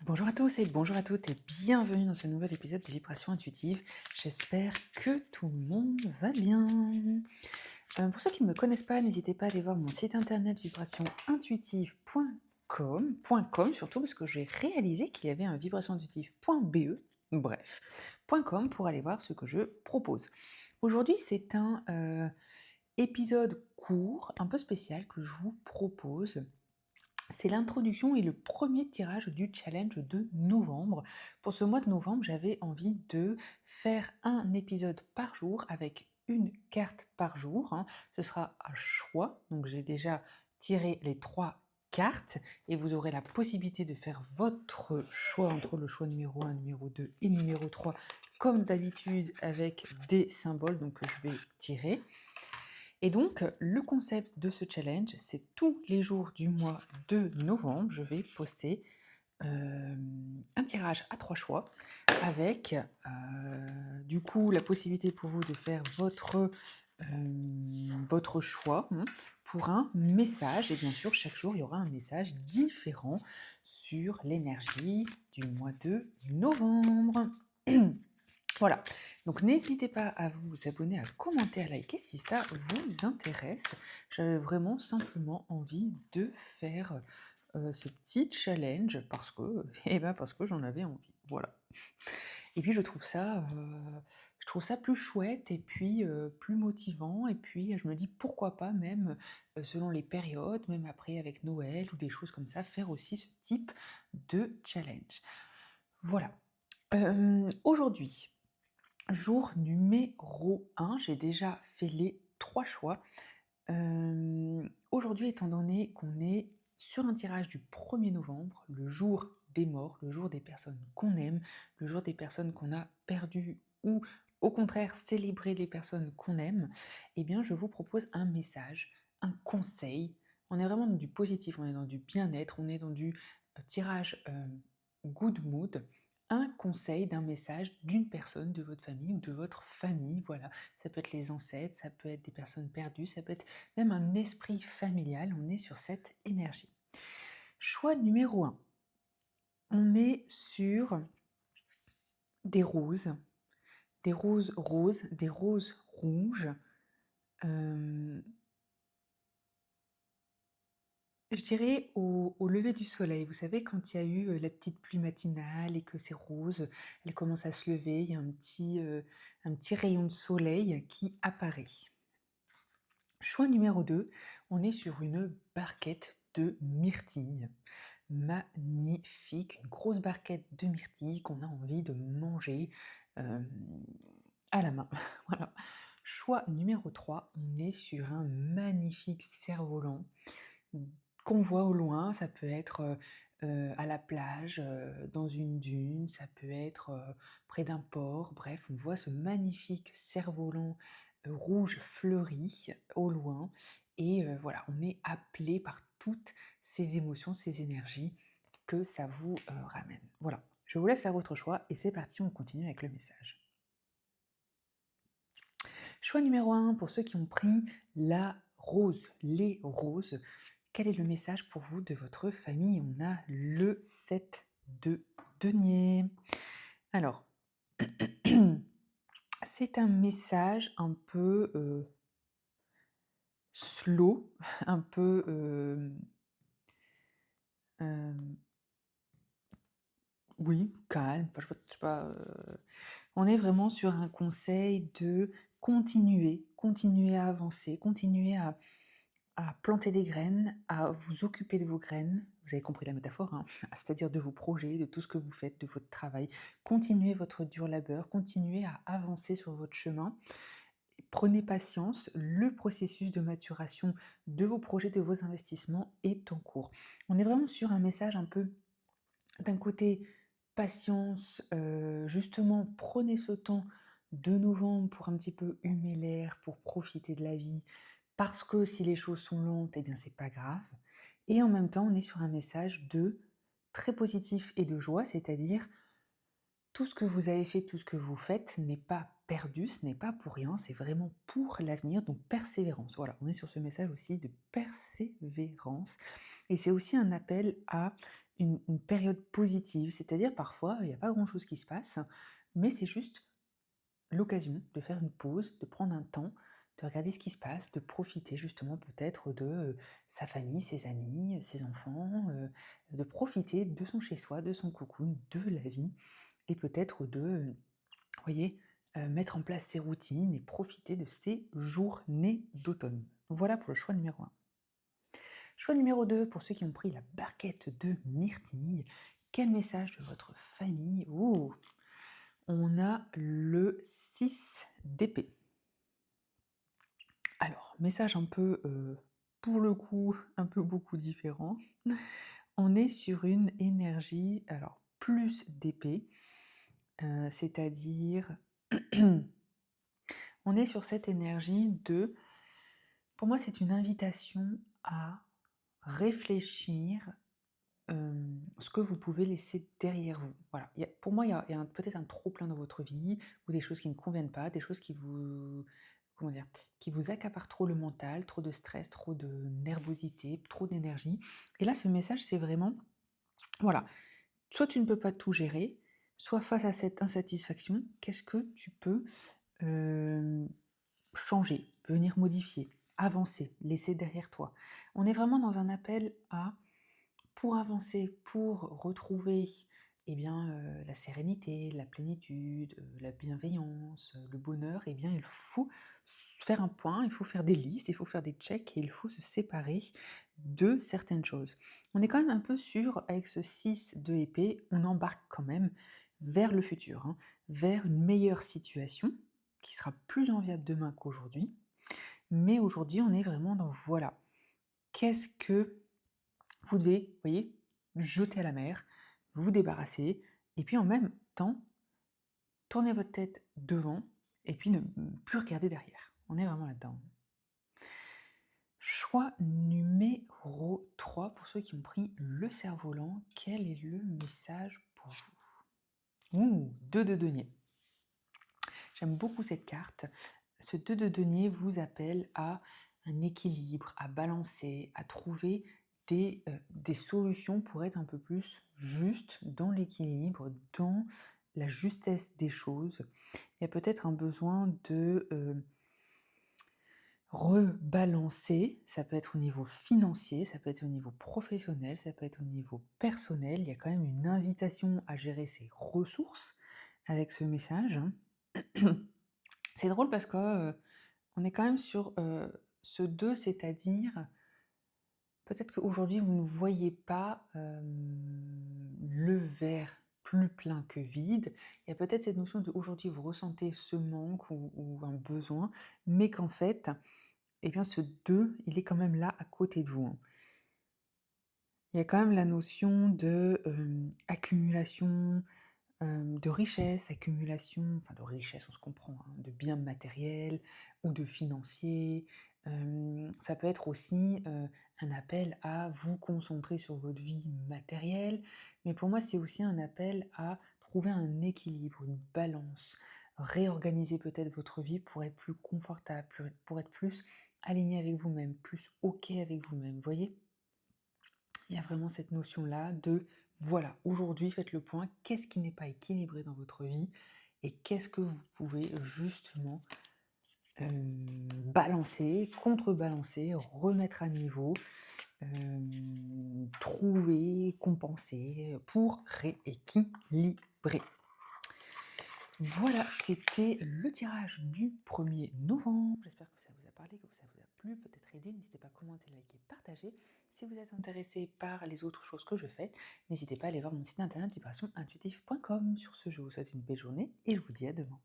Bonjour à tous et bonjour à toutes et bienvenue dans ce nouvel épisode des Vibrations Intuitives. J'espère que tout le monde va bien. Pour ceux qui ne me connaissent pas, n'hésitez pas à aller voir mon site internet vibrationintuitive.com surtout parce que j'ai réalisé qu'il y avait un vibrationintuitive.be, bref, .com pour aller voir ce que je propose. Aujourd'hui, c'est un épisode court, un peu spécial que je vous propose. C'est l'introduction et le premier tirage du challenge de novembre. Pour ce mois de novembre, j'avais envie de faire un épisode par jour avec une carte par jour, hein. Ce sera à choix, donc j'ai déjà tiré les 3 cartes et vous aurez la possibilité de faire votre choix entre le choix numéro 1, numéro 2 et numéro 3, comme d'habitude avec des symboles donc que je vais tirer. Et donc, le concept de ce challenge, c'est tous les jours du mois de novembre, je vais poster un tirage à 3 choix avec du coup la possibilité pour vous de faire votre choix pour un message. Et bien sûr, chaque jour, il y aura un message différent sur l'énergie du mois de novembre. Voilà, donc n'hésitez pas à vous abonner, à commenter, à liker si ça vous intéresse. J'avais vraiment simplement envie de faire ce petit challenge parce que, parce que j'en avais envie. Voilà. Et puis je trouve ça plus chouette et puis plus motivant. Et puis je me dis pourquoi pas même selon les périodes, même après avec Noël ou des choses comme ça, faire aussi ce type de challenge. Voilà. Aujourd'hui, jour numéro 1, j'ai déjà fait les 3 choix. Aujourd'hui, étant donné qu'on est sur un tirage du 1er novembre, le jour des morts, le jour des personnes qu'on aime, le jour des personnes qu'on a perdues ou au contraire célébrer les personnes qu'on aime, eh bien je vous propose un message, un conseil. On est vraiment dans du positif, on est dans du bien-être, on est dans du tirage good mood, un conseil d'un message d'une personne de votre famille ou de votre famille, voilà. Ça peut être les ancêtres, ça peut être des personnes perdues, ça peut être même un esprit familial, on est sur cette énergie. Choix numéro 1, on est sur des roses, des roses roses, des roses rouges. euh, je dirais au lever du soleil. Vous savez, quand il y a eu la petite pluie matinale et que ces roses, elles commencent à se lever, il y a un petit rayon de soleil qui apparaît. Choix numéro 2, on est sur une barquette de myrtille. Magnifique, une grosse barquette de myrtille qu'on a envie de manger euh, à la main. Voilà. Choix numéro 3, on est sur un magnifique cerf-volant qu'on voit au loin. Ça peut être à la plage, dans une dune, ça peut être près d'un port. Bref, on voit ce magnifique cerf-volant rouge fleuri au loin. Et voilà, on est appelé par toutes ces émotions, ces énergies que ça vous ramène. Voilà, je vous laisse faire votre choix et c'est parti, on continue avec le message. Choix numéro 1, pour ceux qui ont pris la rose, les roses. Quel est le message pour vous de votre famille? On a le 7 de denier. Alors, c'est un message un peu slow, un peu oui, calme. Enfin, je sais pas, on est vraiment sur un conseil de continuer, continuer à avancer, continuer à planter des graines, à vous occuper de vos graines. Vous avez compris la métaphore, hein, c'est-à-dire de vos projets, de tout ce que vous faites, de votre travail. Continuez votre dur labeur, continuez à avancer sur votre chemin. Prenez patience, le processus de maturation de vos projets, de vos investissements est en cours. On est vraiment sur un message un peu d'un côté patience, justement prenez ce temps de novembre pour un petit peu humer l'air, pour profiter de la vie, parce que si les choses sont lentes, eh bien c'est pas grave. Et en même temps, on est sur un message de très positif et de joie, c'est-à-dire tout ce que vous avez fait, tout ce que vous faites n'est pas perdu, ce n'est pas pour rien, c'est vraiment pour l'avenir, donc persévérance. Voilà, on est sur ce message aussi de persévérance. Et c'est aussi un appel à une période positive, c'est-à-dire parfois, il n'y a pas grand-chose qui se passe, mais c'est juste l'occasion de faire une pause, de prendre un temps, de regarder ce qui se passe, de profiter justement peut-être de, sa famille, ses amis, ses enfants, de profiter de son chez-soi, de son cocoon, de la vie et peut-être de, vous voyez, mettre en place ses routines et profiter de ces journées d'automne. Voilà pour le choix numéro 1. Choix numéro 2, pour ceux qui ont pris la barquette de myrtille, quel message de votre famille? Ouh! On a le 6 d'épée. Alors, message un peu, pour le coup, un peu beaucoup différent. On est sur une énergie, alors plus d'épée, c'est-à-dire on est sur cette énergie de pour moi, c'est une invitation à réfléchir, ce que vous pouvez laisser derrière vous. Voilà, pour moi, il y a peut-être un trop plein dans votre vie ou des choses qui ne conviennent pas, des choses qui vous comment dire? Qui vous accaparent trop le mental, trop de stress, trop de nervosité, trop d'énergie et là, ce message, c'est vraiment, voilà, soit tu ne peux pas tout gérer, soit face à cette insatisfaction, qu'est-ce que tu peux, hem, changer, venir modifier, avancer, laisser derrière toi? On est vraiment dans un appel à pour avancer, pour retrouver, eh bien, la sérénité, la plénitude, la bienveillance, le bonheur, eh bien, il faut faire un point, il faut faire des listes, il faut faire des checks et il faut se séparer de certaines choses. On est quand même un peu sûr, avec ce 6 de épée, on embarque quand même vers le futur, hein, vers une meilleure situation qui sera plus enviable demain qu'aujourd'hui. Mais aujourd'hui, on est vraiment dans voilà, qu'est-ce que vous devez, vous voyez, jeter à la mer, vous débarrasser, et puis en même temps, tourner votre tête devant, et puis ne plus regarder derrière. On est vraiment là-dedans. Choix numéro 3, pour ceux qui ont pris le cerf-volant, quel est le message pour vous? Ouh, 2 de denier. J'aime beaucoup cette carte. Ce 2 de denier vous appelle à un équilibre, à balancer, à trouver des solutions pour être un peu plus juste dans l'équilibre, dans la justesse des choses. Il y a peut-être un besoin de rebalancer, ça peut être au niveau financier, ça peut être au niveau professionnel, ça peut être au niveau personnel. Il y a quand même une invitation à gérer ses ressources avec ce message. C'est drôle parce que, on est quand même sur, ce 2, c'est-à-dire, peut-être qu'aujourd'hui vous ne voyez pas, le verre plus plein que vide. Il y a peut-être cette notion de aujourd'hui vous ressentez ce manque ou un besoin, mais qu'en fait, eh bien ce 2, il est quand même là à côté de vous, hein. Il y a quand même la notion de, accumulation, de richesse, accumulation, enfin de richesse, on se comprend, hein, de biens matériels ou de financiers. Ça peut être aussi, un appel à vous concentrer sur votre vie matérielle, mais pour moi, c'est aussi un appel à trouver un équilibre, une balance, réorganiser peut-être votre vie pour être plus confortable, pour être plus aligné avec vous-même, plus OK avec vous-même, vous voyez? Il y a vraiment cette notion-là de, voilà, aujourd'hui faites le point, qu'est-ce qui n'est pas équilibré dans votre vie et qu'est-ce que vous pouvez justement balancer, contrebalancer, remettre à niveau, trouver, compenser pour rééquilibrer. Voilà, c'était le tirage du 1er novembre. J'espère que ça vous a parlé, que ça vous a plu, peut-être aidé. N'hésitez pas à commenter, liker, partager. Si vous êtes intéressé par les autres choses que je fais, n'hésitez pas à aller voir mon site internet vibrationintuitive.com. Sur ce, je vous souhaite une belle journée et je vous dis à demain.